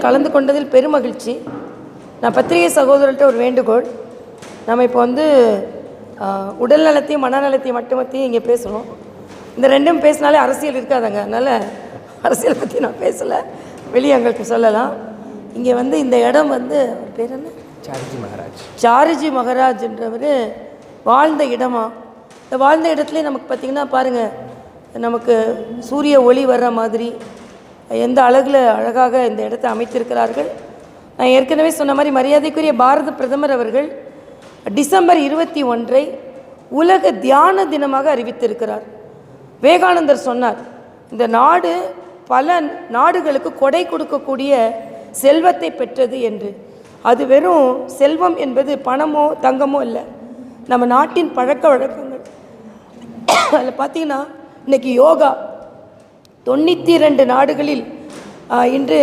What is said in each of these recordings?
கலந்து கொண்டதில் பெருமகிழ்ச்சி. நான் பத்திரிகை சகோதரர்கிட்ட ஒரு வேண்டுகோள், நம்ம இப்போ உடல் நலத்தையும் மனநலத்தையும் மட்டுமத்தையும் இங்கே பேசணும். இந்த ரெண்டும் பேசினாலே அரசியல் இருக்காதாங்க, அதனால் அரசியல் பற்றி நான் பேசலை, வெளியே எங்களுக்கு சொல்லலாம். இங்கே இந்த இடம் பேர் என்ன, சாரிஜி மகாராஜ்ன்றவர் வாழ்ந்த இடமா. இந்த வாழ்ந்த இடத்துலேயே நமக்கு பார்த்திங்கன்னா பாருங்கள், நமக்கு சூரிய ஒளி வர்ற மாதிரி எந்த அழகாக இந்த இடத்தை அமைத்திருக்கிறார்கள். நான் ஏற்கனவே சொன்ன மாதிரி மரியாதைக்குரிய பாரத பிரதமர் அவர்கள் டிசம்பர் 21 உலக தியான தினமாக அறிவித்திருக்கிறார். விவேகானந்தர் சொன்னார், இந்த நாடு பல நாடுகளுக்கு கொடை கொடுக்கக்கூடிய செல்வத்தை பெற்றது என்று. அது வெறும் செல்வம் என்பது பணமோ தங்கமோ இல்லை, நம்ம நாட்டின் பழக்க வழக்கங்கள். அதில் பார்த்திங்கன்னா இன்றைக்கி யோகா 92 நாடுகளில் இன்று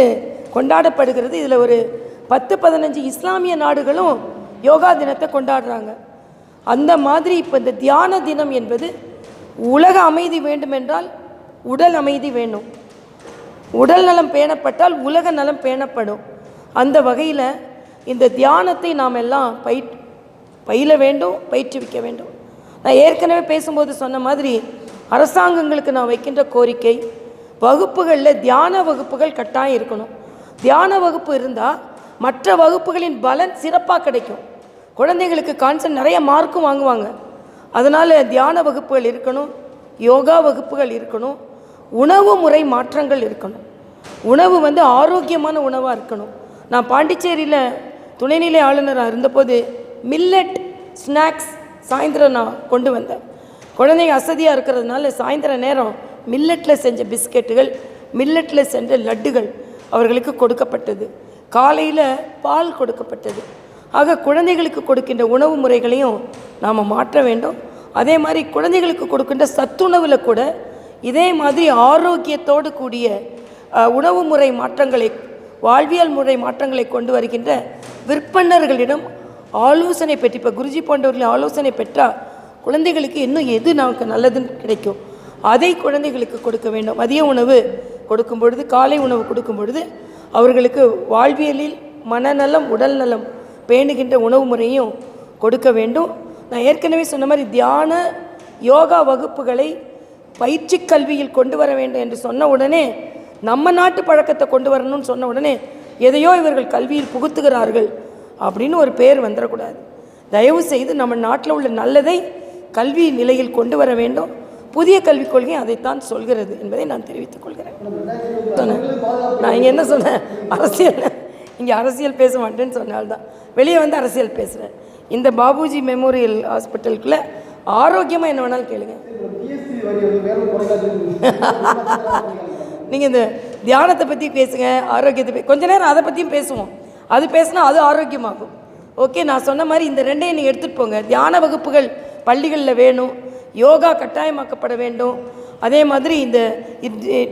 கொண்டாடப்படுகிறது. இதில் ஒரு 10-15 இஸ்லாமிய நாடுகளும் யோகா தினத்தை கொண்டாடுறாங்க. அந்த மாதிரி இப்போ இந்த தியான தினம் என்பது உலக அமைதி வேண்டுமென்றால் உடல் அமைதி வேணும், உடல் நலம் பேணப்பட்டால் உலக நலம் பேணப்படும். அந்த வகையில் இந்த தியானத்தை நாம் எல்லாம் பயில வேண்டும், பயிற்றுவிக்க வேண்டும். நான் ஏற்கனவே பேசும்போது சொன்ன மாதிரி அரசாங்கங்களுக்கு நான் வைக்கின்ற கோரிக்கை, வகுப்புகளில் தியான வகுப்புகள் கட்டாயம் இருக்கணும். தியான வகுப்பு இருந்தால் மற்ற வகுப்புகளின் பலன் சிறப்பாக கிடைக்கும். குழந்தைகளுக்கு கான்செப்ட் நிறைய மார்க்கும் வாங்குவாங்க. அதனால் தியான வகுப்புகள் இருக்கணும், யோகா வகுப்புகள் இருக்கணும், உணவு முறை மாற்றங்கள் இருக்கணும். உணவு ஆரோக்கியமான உணவாக இருக்கணும். நான் பாண்டிச்சேரியில் துணைநிலை ஆளுநராக இருந்தபோது மில்லட் ஸ்நாக்ஸ் சாயந்தரம் நான் கொண்டு வந்தேன். குழந்தைங்க அசதியாக இருக்கிறதுனால சாயந்தர நேரம் மில்லட்டில் செஞ்ச பிஸ்கெட்டுகள், மில்லட்டில் செஞ்ச லட்டுகள் அவர்களுக்கு கொடுக்கப்பட்டது. காலையில் பால் கொடுக்கப்பட்டது. ஆக குழந்தைகளுக்கு கொடுக்கின்ற உணவு முறைகளையும் நாம் மாற்ற வேண்டும். அதே மாதிரி குழந்தைகளுக்கு கொடுக்கின்ற சத்துணவில் கூட இதே மாதிரி ஆரோக்கியத்தோடு கூடிய உணவு முறை மாற்றங்களை, வாழ்வியல் முறை மாற்றங்களை கொண்டு வருகின்ற விற்பனர்களிடம் ஆலோசனை பெற்று, இப்போ குருஜி போன்றவர்களின் ஆலோசனை பெற்றால் குழந்தைகளுக்கு இன்னும் எது நமக்கு நல்லதுன்னு கிடைக்கும், அதை குழந்தைகளுக்கு கொடுக்க வேண்டும். மதிய உணவு கொடுக்கும் பொழுது, காலை உணவு கொடுக்கும் பொழுது அவர்களுக்கு வாழ்வியலில் மனநலம் உடல் நலம் பேணுகின்ற உணவு முறையும் கொடுக்க வேண்டும். நான் ஏற்கனவே சொன்ன மாதிரி தியான யோகா வகுப்புகளை பயிற்சி கல்வியில் கொண்டு வர வேண்டும் என்று சொன்ன உடனே, நம்ம நாட்டு பழக்கத்தை கொண்டு வரணும்னு சொன்ன உடனே எதையோ இவர்கள் கல்வியில் புகுத்துகிறார்கள் அப்படின்னு ஒரு பேர் வந்துடக்கூடாது. தயவு செய்து நம்ம நாட்டில் உள்ள நல்லதை கல்வி நிலையில் கொண்டு வர வேண்டும். புதிய கல்விக் கொள்கை அதைத்தான் சொல்கிறது என்பதை நான் தெரிவித்துக் கொள்கிறேன். சொன்னேன் நான் இங்கே என்ன சொன்னேன், இங்கே அரசியல் பேச மாட்டேன்னு சொன்னால்தான் வெளியே அரசியல் பேசுகிறேன். இந்த பாபுஜி மெமோரியல் ஹாஸ்பிட்டலுக்குள்ள ஆரோக்கியமாக என்ன வேணாலும் கேளுங்க. நீங்கள் இந்த தியானத்தை பற்றி பேசுங்க, ஆரோக்கியத்தை கொஞ்ச நேரம் அதை பற்றியும் பேசுவோம். அது பேசினா அது ஆரோக்கியமாகும். ஓகே, நான் சொன்ன மாதிரி இந்த ரெண்டையும் நீங்கள் எடுத்துகிட்டு போங்க. தியான வகுப்புகள் பள்ளிகளில் வேணும், யோகா கட்டாயமாக்கப்பட வேண்டும். அதே மாதிரி இந்த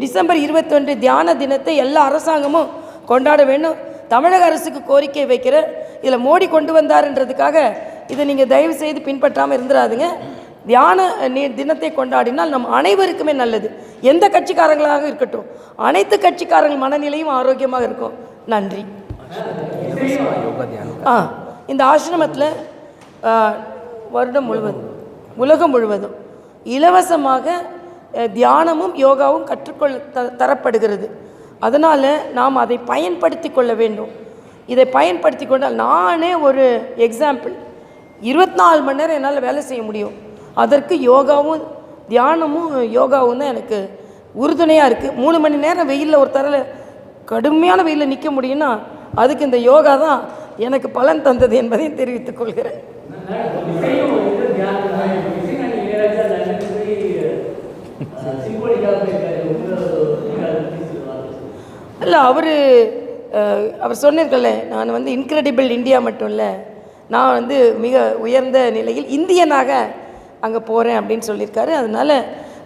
டிசம்பர் 21 தியான தினத்தை எல்லா அரசாங்கமும் கொண்டாட வேண்டும். தமிழக அரசுக்கு கோரிக்கை வைக்கிற, இதில் மோடி கொண்டு வந்தாருன்றதுக்காக இதை நீங்கள் தயவு செய்து பின்பற்றாமல் இருந்துடாதுங்க. தியான தினத்தை கொண்டாடினால் நம் அனைவருக்குமே நல்லது. எந்த கட்சிக்காரங்களாக இருக்கட்டும், அனைத்து கட்சிக்காரர்கள் மனநிலையும் ஆரோக்கியமாக இருக்கும். நன்றி. இந்த ஆசிரமத்தில் வருடம் முழுவதும், உலகம் முழுவதும் இலவசமாக தியானமும் யோகாவும் தரப்படுகிறது. அதனால் நாம் அதை பயன்படுத்தி கொள்ள வேண்டும். இதை பயன்படுத்தி கொண்டால், நானே ஒரு எக்ஸாம்பிள், 24 மணி நேரம் என்னால் வேலை செய்ய முடியும். அதற்கு யோகாவும் தியானமும் யோகாவும் தான் எனக்கு உறுதுணையாக இருக்குது. 3 மணி நேரம் வெயிலில் ஒரு தரல கடுமையான வெயிலில் நிற்க முடியும்னா அதுக்கு இந்த யோகா தான் எனக்கு பலன் தந்தது என்பதையும் தெரிவித்துக் கொள்கிறேன். இல்லை, அவர் சொன்னீர்கள்ல, நான் இன்க்ரெடிபிள் இந்தியா மட்டும் இல்லை, நான் மிக உயர்ந்த நிலையில் இந்தியனாக அங்கே போகிறேன் அப்படின்னு சொல்லியிருக்காரு. அதனால்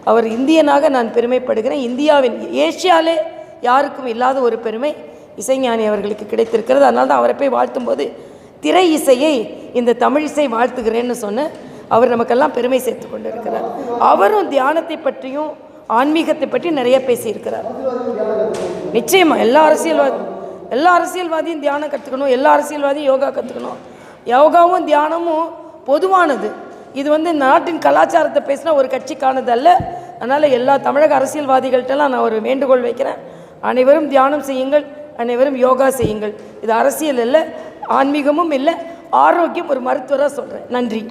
அவர் இந்தியனாக நான் பெருமைப்படுகிறேன். இந்தியாவின், ஏஷியாவிலே யாருக்கும் இல்லாத ஒரு பெருமை இசைஞானி அவர்களுக்கு கிடைத்திருக்கிறது. அதனால தான் அவரை போய் வாழ்த்தும்போது திரை இசையை இந்த தமிழ் இசை வாழ்த்துகிறேன்னு சொன்ன அவர் நமக்கெல்லாம் பெருமை சேர்த்து கொண்டு இருக்கிறார். அவரும் தியானத்தை பற்றியும் ஆன்மீகத்தை பற்றி நிறைய பேசியிருக்கிறார். நிச்சயமாக எல்லா அரசியல்வாதி எல்லா அரசியல்வாதியும் தியானம் கற்றுக்கணும், எல்லா அரசியல்வாதியும் யோகா கற்றுக்கணும். யோகாவும் தியானமும் பொதுவானது. இது வந்து நாட்டின் கலாச்சாரத்தை பேசினா ஒரு கட்சிக்கானது அல்ல. அதனால் எல்லா தமிழக அரசியல்வாதிகள்கிட்டலாம் நான் ஒரு வேண்டுகோள் வைக்கிறேன். அனைவரும் தியானம் செய்யுங்கள், அனைவரும் யோகா செய்யுங்கள். இது அரசியல் இல்லை, ஆன்மீகமும் இல்லை, ஆரோக்கியம். ஒரு மருத்துவராக சொல்கிறேன். நன்றி.